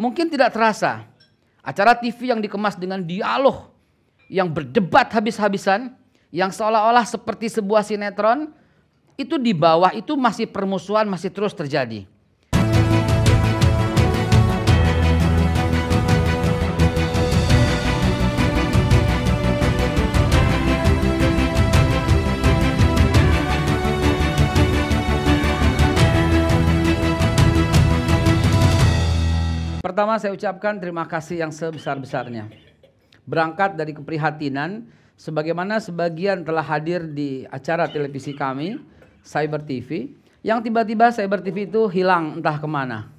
Mungkin tidak terasa, acara TV yang dikemas dengan dialog, yang berdebat habis-habisan, yang seolah-olah seperti sebuah sinetron, itu di bawah itu masih permusuhan masih terus terjadi. Pertama, saya ucapkan terima kasih yang sebesar-besarnya. Berangkat dari keprihatinan, sebagaimana sebagian telah hadir di acara televisi kami, Cyber TV, yang tiba-tiba Cyber TV itu hilang entah kemana.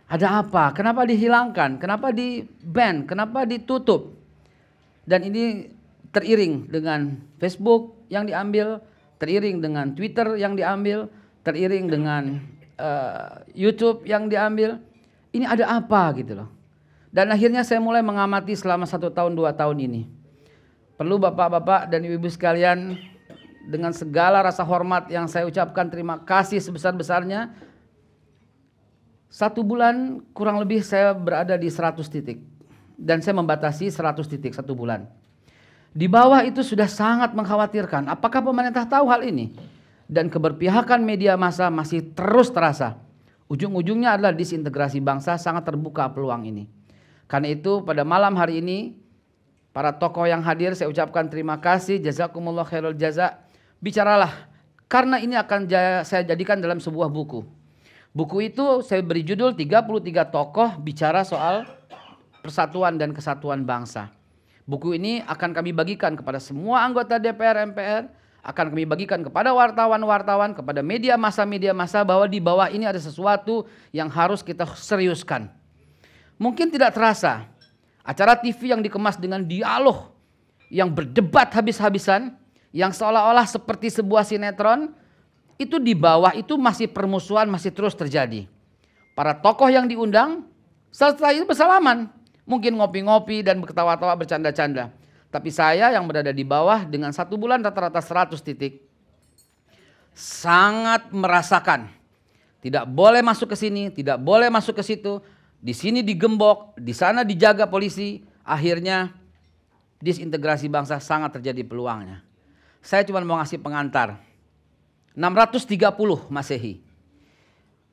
Ada apa? Kenapa dihilangkan? Kenapa di-ban? Kenapa ditutup? Dan ini teriring dengan Facebook yang diambil, teriring dengan Twitter yang diambil, teriring dengan YouTube yang diambil. Ini ada apa gitu loh. Dan akhirnya saya mulai mengamati selama 1 tahun 2 tahun ini. Perlu bapak-bapak dan ibu-ibu sekalian, dengan segala rasa hormat yang saya ucapkan terima kasih sebesar-besarnya. 1 bulan kurang lebih saya berada di 100 titik. Dan saya membatasi 100 titik 1 bulan. Di bawah itu sudah sangat mengkhawatirkan. Apakah pemerintah tahu hal ini? Dan keberpihakan media massa masih terus terasa. Ujung-ujungnya adalah disintegrasi bangsa, sangat terbuka peluang ini. Karena itu pada malam hari ini, para tokoh yang hadir saya ucapkan terima kasih, jazakumullah khairul jaza. Bicaralah, karena ini akan saya jadikan dalam sebuah buku. Buku itu saya beri judul 33 tokoh bicara soal persatuan dan kesatuan bangsa. Buku ini akan kami bagikan kepada semua anggota DPR, MPR, akan kami bagikan kepada wartawan-wartawan, kepada media massa bahwa di bawah ini ada sesuatu yang harus kita seriuskan. Mungkin tidak terasa, acara TV yang dikemas dengan dialog, yang berdebat habis-habisan, yang seolah-olah seperti sebuah sinetron, itu di bawah itu masih permusuhan masih terus terjadi. Para tokoh yang diundang setelah itu bersalaman, mungkin ngopi-ngopi dan berketawa-tawa bercanda-canda. Tapi saya yang berada di bawah dengan 1 bulan rata-rata 100 titik, sangat merasakan tidak boleh masuk ke sini, tidak boleh masuk ke situ, di sini digembok, di sana dijaga polisi, akhirnya disintegrasi bangsa sangat terjadi peluangnya. Saya cuma mau ngasih pengantar. 630 Masehi.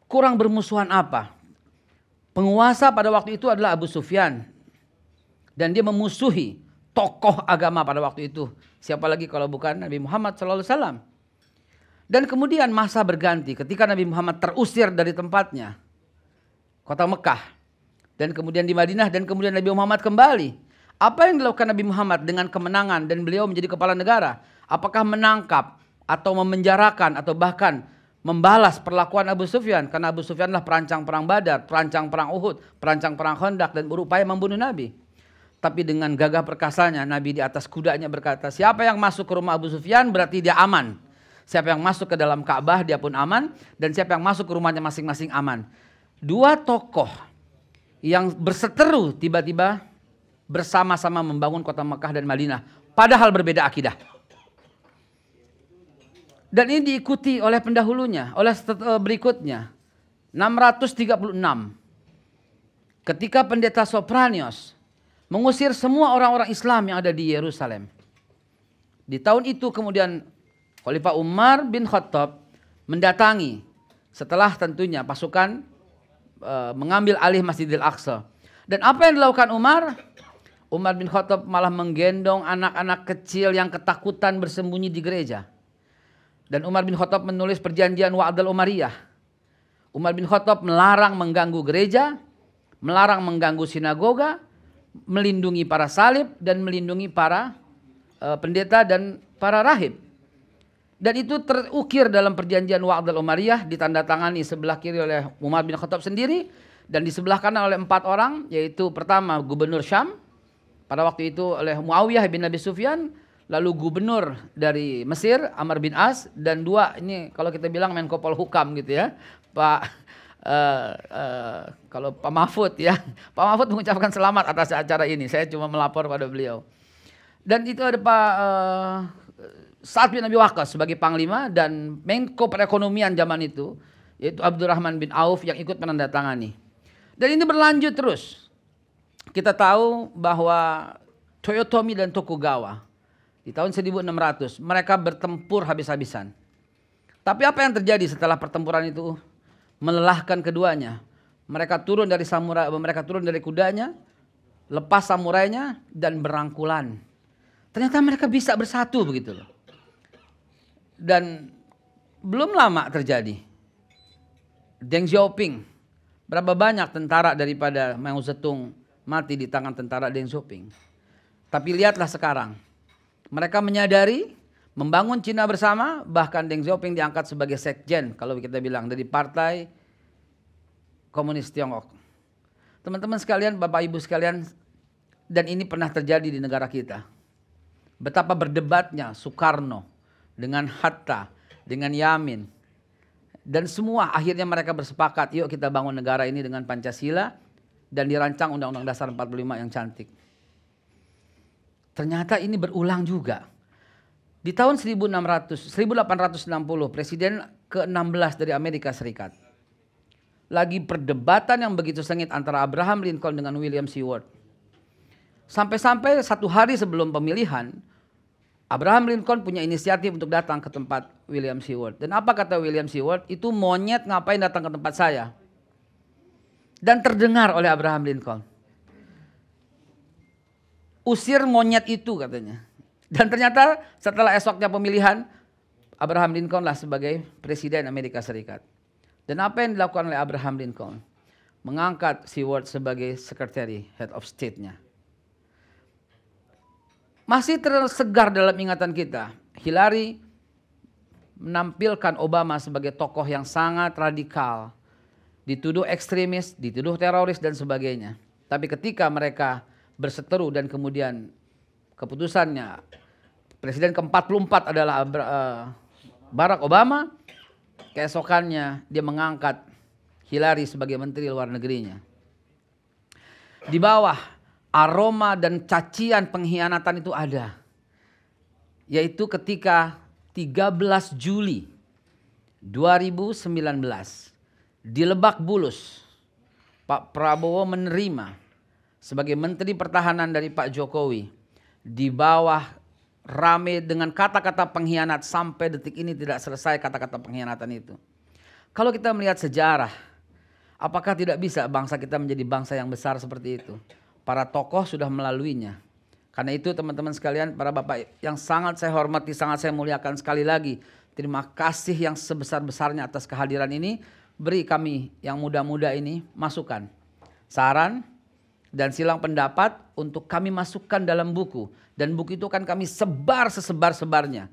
Kurang bermusuhan apa? Penguasa pada waktu itu adalah Abu Sufyan. Dan dia memusuhi tokoh agama pada waktu itu. Siapa lagi kalau bukan Nabi Muhammad SAW. Dan kemudian masa berganti ketika Nabi Muhammad terusir dari tempatnya, kota Mekah. Dan kemudian di Madinah, dan kemudian Nabi Muhammad kembali. Apa yang dilakukan Nabi Muhammad dengan kemenangan dan beliau menjadi kepala negara? Apakah menangkap atau memenjarakan atau bahkan membalas perlakuan Abu Sufyan? Karena Abu Sufyan adalah perancang perang Badar, perancang perang Uhud, perancang perang Khandaq, dan berupaya membunuh Nabi. Tapi dengan gagah perkasanya Nabi di atas kudanya berkata, siapa yang masuk ke rumah Abu Sufyan berarti dia aman. Siapa yang masuk ke dalam Ka'bah dia pun aman. Dan siapa yang masuk ke rumahnya masing-masing aman. 2 tokoh yang berseteru tiba-tiba bersama-sama membangun kota Mekah dan Madinah. Padahal berbeda akidah. Dan ini diikuti oleh pendahulunya, oleh berikutnya. 636. Ketika pendeta Sopranios mengusir semua orang-orang Islam yang ada di Yerusalem. Di tahun itu kemudian Khalifah Umar bin Khattab mendatangi setelah tentunya pasukan mengambil alih Masjidil Aqsa. Dan apa yang dilakukan Umar? Umar bin Khattab malah menggendong anak-anak kecil yang ketakutan bersembunyi di gereja. Dan Umar bin Khattab menulis perjanjian Wa'dal Umariyah. Umar bin Khattab melarang mengganggu gereja, melarang mengganggu sinagoga, melindungi para salib dan melindungi para pendeta dan para rahib. Dan itu terukir dalam perjanjian Wa'dal Umariyah, ditandatangani sebelah kiri oleh Umar bin Khattab sendiri dan di sebelah kanan oleh 4 orang, yaitu pertama gubernur Syam pada waktu itu oleh Muawiyah bin Abi Sufyan, lalu gubernur dari Mesir Amr bin As, dan 2 ini kalau kita bilang Menko Polhukam gitu ya, kalau Pak Mahfud ya, Pak Mahfud mengucapkan selamat atas acara ini. Saya cuma melapor pada beliau. Dan itu ada Pak Sa'ad bin Abi Waqqas sebagai panglima dan Menko perekonomian zaman itu, yaitu Abdurrahman bin Auf yang ikut menandatangani. Dan ini berlanjut terus. Kita tahu bahwa Toyotomi dan Tokugawa di tahun 1600 mereka bertempur habis-habisan. Tapi apa yang terjadi setelah pertempuran itu melelahkan keduanya? Mereka turun dari samurai, mereka turun dari kudanya, lepas samurainya dan berangkulan. Ternyata mereka bisa bersatu begitu loh. Dan belum lama terjadi. Deng Xiaoping, berapa banyak tentara daripada Mao Zedong mati di tangan tentara Deng Xiaoping. Tapi lihatlah sekarang, mereka menyadari membangun Cina bersama, bahkan Deng Xiaoping diangkat sebagai sekjen kalau kita bilang dari Partai Komunis Tiongkok. Teman-teman sekalian, Bapak Ibu sekalian, dan ini pernah terjadi di negara kita. Betapa berdebatnya Soekarno dengan Hatta, dengan Yamin. Dan semua akhirnya mereka bersepakat, yuk kita bangun negara ini dengan Pancasila dan dirancang Undang-Undang Dasar 45 yang cantik. Ternyata ini berulang juga. Di tahun 1860, Presiden ke-16 dari Amerika Serikat. Lagi perdebatan yang begitu sengit antara Abraham Lincoln dengan William Seward. Sampai-sampai satu hari sebelum pemilihan, Abraham Lincoln punya inisiatif untuk datang ke tempat William Seward. Dan apa kata William Seward? Itu monyet ngapain datang ke tempat saya? Dan terdengar oleh Abraham Lincoln. Usir monyet itu katanya. Dan ternyata setelah esoknya pemilihan, Abraham Lincoln lah sebagai Presiden Amerika Serikat. Dan apa yang dilakukan oleh Abraham Lincoln? Mengangkat Seward sebagai Secretary, Head of State-nya. Masih tersegar dalam ingatan kita, Hillary menampilkan Obama sebagai tokoh yang sangat radikal. Dituduh ekstremis, dituduh teroris dan sebagainya. Tapi ketika mereka berseteru dan kemudian keputusannya Presiden ke-44 adalah Barack Obama, keesokannya dia mengangkat Hillary sebagai Menteri Luar Negerinya. Di bawah aroma dan cacian pengkhianatan itu ada. Yaitu ketika 13 Juli 2019 di Lebak Bulus, Pak Prabowo menerima sebagai Menteri Pertahanan dari Pak Jokowi. Di bawah rame dengan kata-kata pengkhianat, sampai detik ini tidak selesai kata-kata pengkhianatan itu. Kalau kita melihat sejarah, apakah tidak bisa bangsa kita menjadi bangsa yang besar seperti itu? Para tokoh sudah melaluinya. Karena itu teman-teman sekalian, para bapak yang sangat saya hormati, sangat saya muliakan, sekali lagi terima kasih yang sebesar-besarnya atas kehadiran ini. Beri kami yang muda-muda ini masukan, saran, dan silang pendapat untuk kami masukkan dalam buku. Dan buku itu akan kami sebar sesebar-sebarnya.